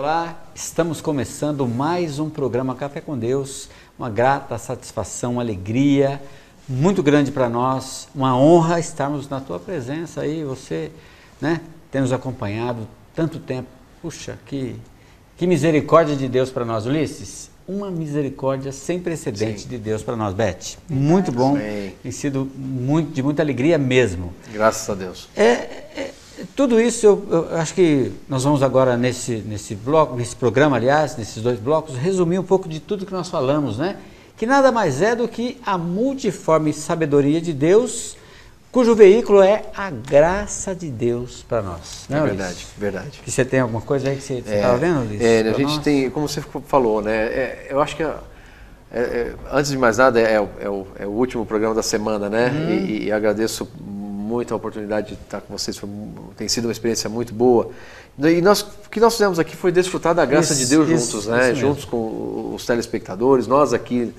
olá! Estamos começando mais um programa Café com Deus, uma grata satisfação, uma alegria muito grande para nós, uma honra estarmos na tua presença aí, você, né, tem nos acompanhado tanto tempo. Puxa, que misericórdia de Deus para nós, Ulisses, uma misericórdia sem precedente Sim. de Deus para nós, Beth. Muito bom, tem sido de muita alegria mesmo. Graças a Deus. Tudo isso, eu acho que nós vamos agora nesse bloco, nesse programa, aliás, nesses dois blocos, resumir um pouco de tudo que nós falamos, né? Que nada mais é do que a multiforme sabedoria de Deus, cujo veículo é a graça de Deus para nós. Né, Verdade, verdade. Que você tem alguma coisa aí que você estava vendo, Ulisses? A gente tem, como você falou, né? Eu acho que antes de mais nada é o último programa da semana, né? E agradeço muito a oportunidade de estar com vocês, tem sido uma experiência muito boa. E o que nós fizemos aqui foi desfrutar da graça de Deus juntos, né? Juntos com os telespectadores, nós aqui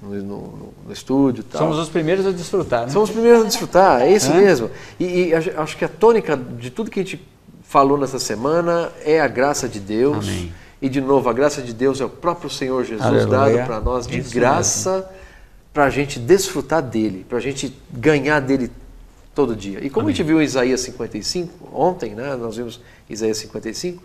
no estúdio. Tal. Somos os primeiros a desfrutar, né? Somos os primeiros a desfrutar, é isso mesmo. E acho que a tônica de tudo que a gente falou nessa semana é a graça de Deus. Amém. E de novo, a graça de Deus é o próprio Senhor Jesus, Aleluia, dado para nós de isso graça, para a gente desfrutar dele, para a gente ganhar dele todo dia. E como a gente viu em Isaías 55, ontem, né, nós vimos Isaías 55,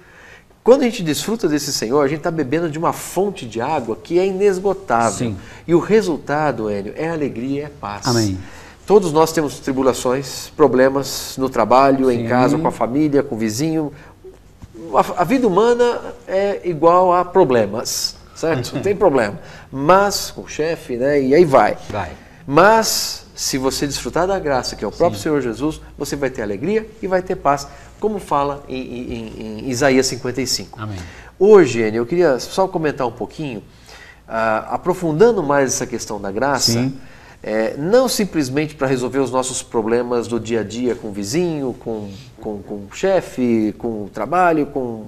quando a gente desfruta desse Senhor, a gente está bebendo de uma fonte de água que é inesgotável. Sim. E o resultado, Hélio, é alegria e é paz. Amém. Todos nós temos tribulações, problemas no trabalho, em casa, com a família, com o vizinho. A vida humana é igual a problemas, certo? Não tem problema. Mas, com o chefe, né, e aí vai. Mas, se você desfrutar da graça, que é o próprio Senhor Jesus, você vai ter alegria e vai ter paz, como fala em Isaías 55. Amém. Hoje, Enio, eu queria só comentar um pouquinho, aprofundando mais essa questão da graça, não simplesmente para resolver os nossos problemas do dia a dia com o vizinho, com o chefe, com o trabalho, com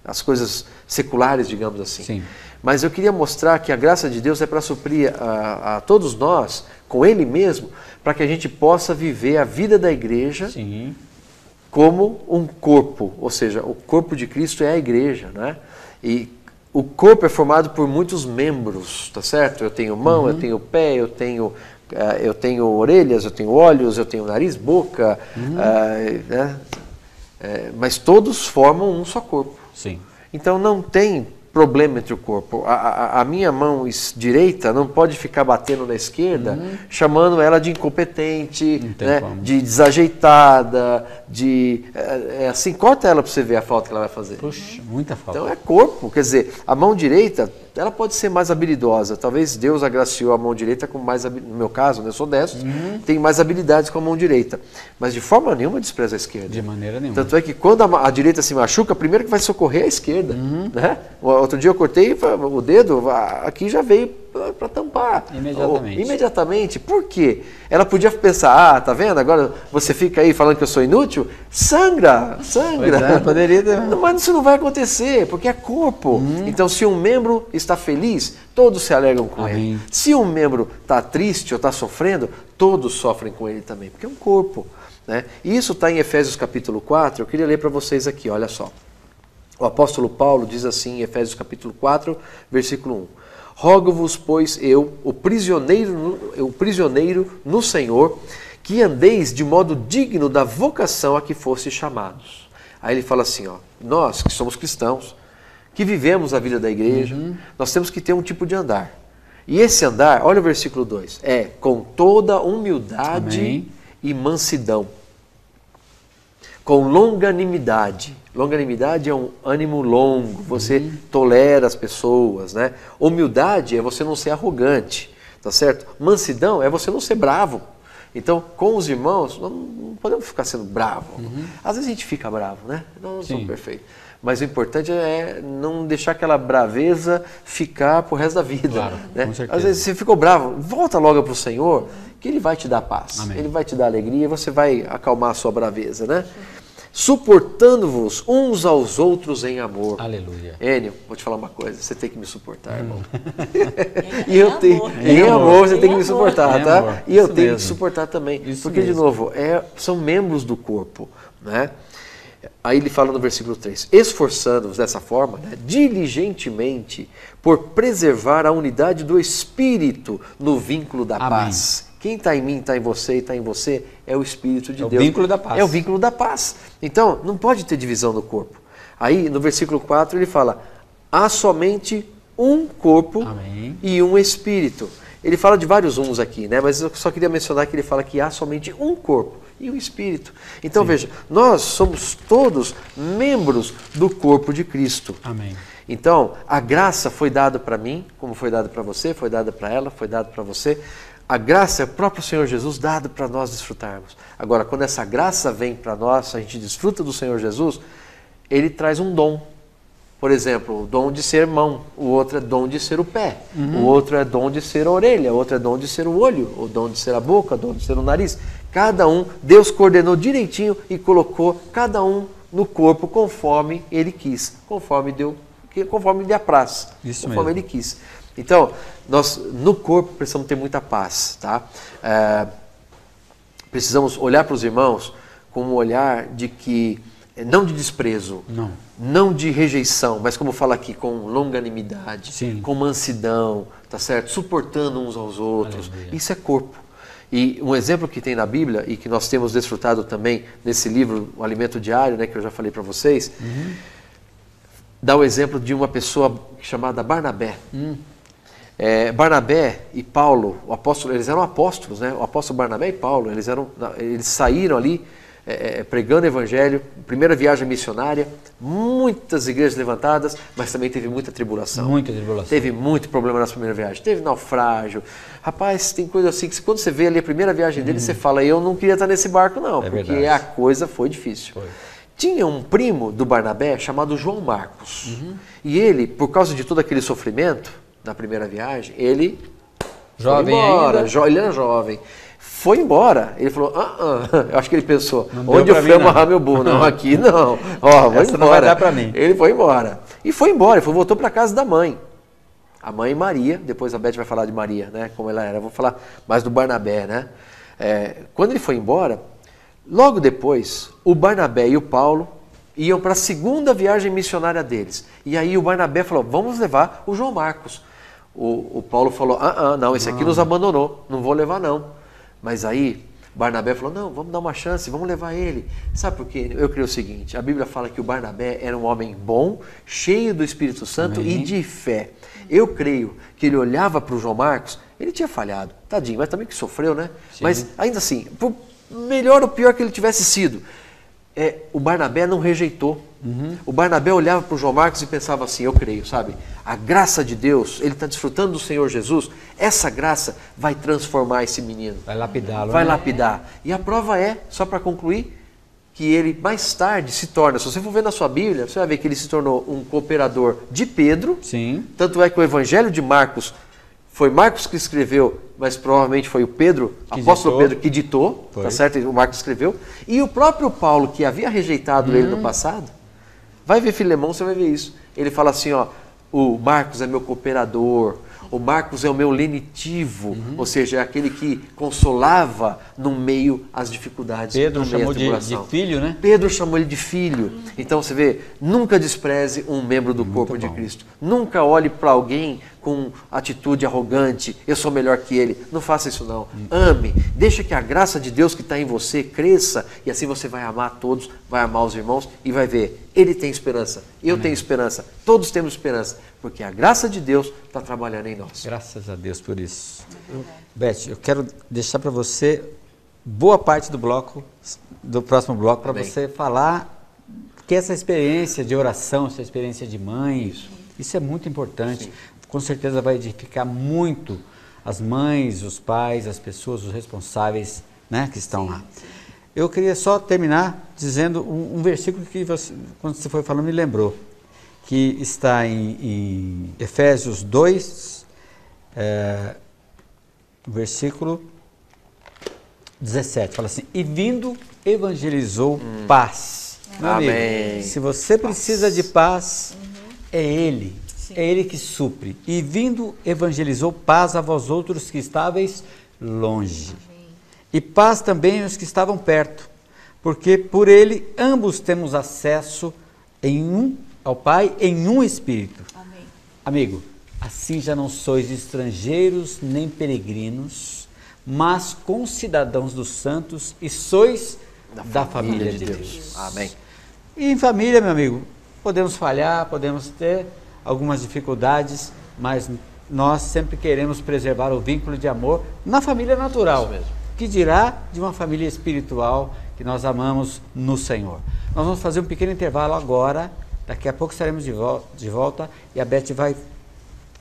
as coisas seculares, digamos assim. Sim. Mas eu queria mostrar que a graça de Deus é para suprir a todos nós, com Ele mesmo, para que a gente possa viver a vida da igreja como um corpo, ou seja, o corpo de Cristo é a igreja, né? E o corpo é formado por muitos membros, tá certo? Eu tenho mão, eu tenho pé, eu tenho orelhas, eu tenho olhos, eu tenho nariz, boca, né? Mas todos formam um só corpo. Sim. Então não tem problema entre o corpo. A minha mão direita não pode ficar batendo na esquerda, chamando ela de incompetente, né, de desajeitada, assim, corta ela para você ver a falta que ela vai fazer. Puxa, muita falta. Então é corpo, quer dizer, a mão direita, ela pode ser mais habilidosa. Talvez Deus agraciou a mão direita com mais, no meu caso, né, eu sou destro, tem mais habilidades com a mão direita. Mas de forma nenhuma despreza a esquerda. De maneira nenhuma. Tanto é que quando a direita se machuca, a primeira que vai socorrer é a esquerda. Né? Outro dia eu cortei o dedo, aqui já veio para tampar. Imediatamente. Imediatamente. Por quê? Ela podia pensar, tá vendo? Agora você fica aí falando que eu sou inútil? Sangra! Poderia ter. Mas isso não vai acontecer, porque é corpo. Então, se um membro está feliz, todos se alegram com ele. Se um membro está triste ou está sofrendo, todos sofrem com ele também, porque é um corpo. Né? E isso está em Efésios capítulo 4, eu queria ler para vocês aqui, olha só. O apóstolo Paulo diz assim em Efésios capítulo 4, versículo 1. Rogo-vos, pois, eu, o prisioneiro no Senhor, que andeis de modo digno da vocação a que foste chamados. Aí ele fala assim, ó, nós que somos cristãos, que vivemos a vida da igreja, nós temos que ter um tipo de andar. E esse andar, olha o versículo 2, é com toda humildade e mansidão, com longanimidade. Longanimidade é um ânimo longo, você tolera as pessoas, né? Humildade é você não ser arrogante, tá certo? Mansidão é você não ser bravo. Então, com os irmãos, não podemos ficar sendo bravo. Às vezes a gente fica bravo, né? Não somos perfeitos. Mas o importante é não deixar aquela braveza ficar pro resto da vida. Claro, né? com certeza. Às vezes você ficou bravo, volta logo para o Senhor, que Ele vai te dar paz. Amém. Ele vai te dar alegria e você vai acalmar a sua braveza, né? Suportando-vos uns aos outros em amor. Aleluia. Enio, vou te falar uma coisa, você tem que me suportar, irmão. Em amor, você tem que me suportar, tá? Amor. E eu Isso tenho mesmo. que suportar também. Isso porque, mesmo. de novo, são membros do corpo, né? Aí ele fala no versículo 3, esforçando-vos dessa forma, né, diligentemente, por preservar a unidade do Espírito no vínculo da paz. Quem está em mim, está em você e está em você é o Espírito de Deus. É o vínculo da paz. É o vínculo da paz. Então, não pode ter divisão no corpo. Aí, no versículo 4, ele fala, há somente um corpo e um Espírito. Ele fala de vários uns aqui, né? Mas eu só queria mencionar que ele fala que há somente um corpo e um Espírito. Então, veja, nós somos todos membros do corpo de Cristo. Amém. Então, a graça foi dada para mim, como foi dada para você, foi dada para ela, foi dada para você. A graça é o próprio Senhor Jesus dado para nós desfrutarmos. Agora, quando essa graça vem para nós, a gente desfruta do Senhor Jesus, Ele traz um dom. Por exemplo, o dom de ser mão, o outro é dom de ser o pé, o outro é dom de ser a orelha, o outro é dom de ser o olho, o dom de ser a boca, o dom de ser o nariz. Cada um, Deus coordenou direitinho e colocou cada um no corpo conforme Ele quis, conforme lhe apraz, conforme Ele quis. Então, nós no corpo precisamos ter muita paz, tá? Precisamos olhar para os irmãos com um olhar de que, não de desprezo, não de rejeição, mas como fala aqui, com longanimidade, com mansidão, tá certo? Suportando uns aos outros. Aleluia. Isso é corpo. E um exemplo que tem na Bíblia e que nós temos desfrutado também nesse livro, O Alimento Diário, né, que eu já falei para vocês, dá o exemplo de uma pessoa chamada Barnabé. Barnabé e Paulo, o apóstolo, eles eram apóstolos, né? O apóstolo Barnabé e Paulo, eles saíram ali pregando o evangelho, primeira viagem missionária, muitas igrejas levantadas, mas também teve muita tribulação. Muita tribulação. Teve muito problema na primeira viagem, teve naufrágio. Rapaz, tem coisa assim que quando você vê ali a primeira viagem dele, você fala, eu não queria estar nesse barco não, porque verdade. A coisa foi difícil. Tinha um primo do Barnabé chamado João Marcos, e ele, por causa de todo aquele sofrimento da primeira viagem, ele jovem foi embora, ainda? Ele era jovem. Foi embora. Ele falou, eu acho que ele pensou, onde eu fui amarrar meu burro? Não, aqui não. Ó, vou embora. Não vai dar para mim. Ele foi embora. E foi embora, voltou para casa da mãe. A mãe Maria, depois a Beth vai falar de Maria, né? Como ela era. Eu vou falar mais do Barnabé, né? Quando ele foi embora, logo depois, o Barnabé e o Paulo iam para a segunda viagem missionária deles. E aí o Barnabé falou, vamos levar o João Marcos. O Paulo falou, não, esse aqui nos abandonou, não vou levar não. Mas aí, Barnabé falou, não, vamos dar uma chance, vamos levar ele. Sabe por quê? Eu creio o seguinte, a Bíblia fala que o Barnabé era um homem bom, cheio do Espírito Santo e de fé. Eu creio que ele olhava para o João Marcos, ele tinha falhado, tadinho, mas também que sofreu, né? Sim. Mas ainda assim, por melhor ou pior que ele tivesse sido, o Barnabé não rejeitou. O Barnabé olhava para o João Marcos e pensava assim, eu creio, sabe? A graça de Deus, ele está desfrutando do Senhor Jesus, essa graça vai transformar esse menino. Vai lapidá-lo. Vai lapidar. E a prova só para concluir, que ele mais tarde se torna, se você for ver na sua Bíblia, você vai ver que ele se tornou um cooperador de Pedro. Sim. Tanto é que o Evangelho de Marcos, foi Marcos que escreveu, mas provavelmente foi o Pedro, apóstolo Pedro, que ditou, tá certo? O Marcos escreveu. E o próprio Paulo, que havia rejeitado ele no passado, vai ver Filemão, você vai ver isso. Ele fala assim, o Marcos é meu cooperador, o Marcos é o meu lenitivo, ou seja, é aquele que consolava no meio as dificuldades. Pedro chamou de filho, né? Pedro chamou ele de filho. Então você vê, nunca despreze um membro do corpo de Cristo. Nunca olhe para alguém com atitude arrogante, eu sou melhor que ele. Não faça isso não. Ame, deixa que a graça de Deus que está em você cresça e assim você vai amar todos, vai amar os irmãos e vai ver, ele tem esperança, eu tenho esperança, todos temos esperança, porque a graça de Deus está trabalhando em nós. Graças a Deus por isso. Beth, eu quero deixar para você boa parte do próximo bloco, para você falar que essa experiência de oração, essa experiência de mãe, isso é muito importante. Sim. Com certeza vai edificar muito as mães, os pais, as pessoas, os responsáveis, né, que estão lá. Eu queria só terminar dizendo um versículo que você, quando você foi falando, me lembrou, que está em Efésios 2, versículo 17, fala assim, e vindo evangelizou paz. Amém. Amigo, se você precisa de paz, é Ele. Sim. É Ele que supre. E vindo evangelizou paz a vós outros que estáveis longe. Amém. E paz também aos que estavam perto. porque por ele ambos temos acesso ao Pai em um Espírito. Amém. Amigo, assim já não sois estrangeiros nem peregrinos, mas concidadãos dos santos e sois da família de Deus. Amém. E em família, meu amigo, podemos falhar, podemos ter algumas dificuldades, mas nós sempre queremos preservar o vínculo de amor na família natural. Isso mesmo. Que dirá de uma família espiritual que nós amamos no Senhor. Nós vamos fazer um pequeno intervalo agora, daqui a pouco estaremos de volta e a Beth vai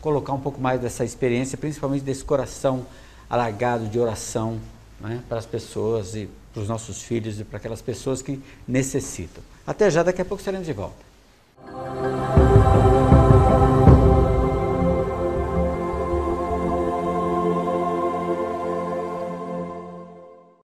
colocar um pouco mais dessa experiência, principalmente desse coração alargado de oração, né, para as pessoas e para os nossos filhos e para aquelas pessoas que necessitam. Até já, daqui a pouco estaremos de volta.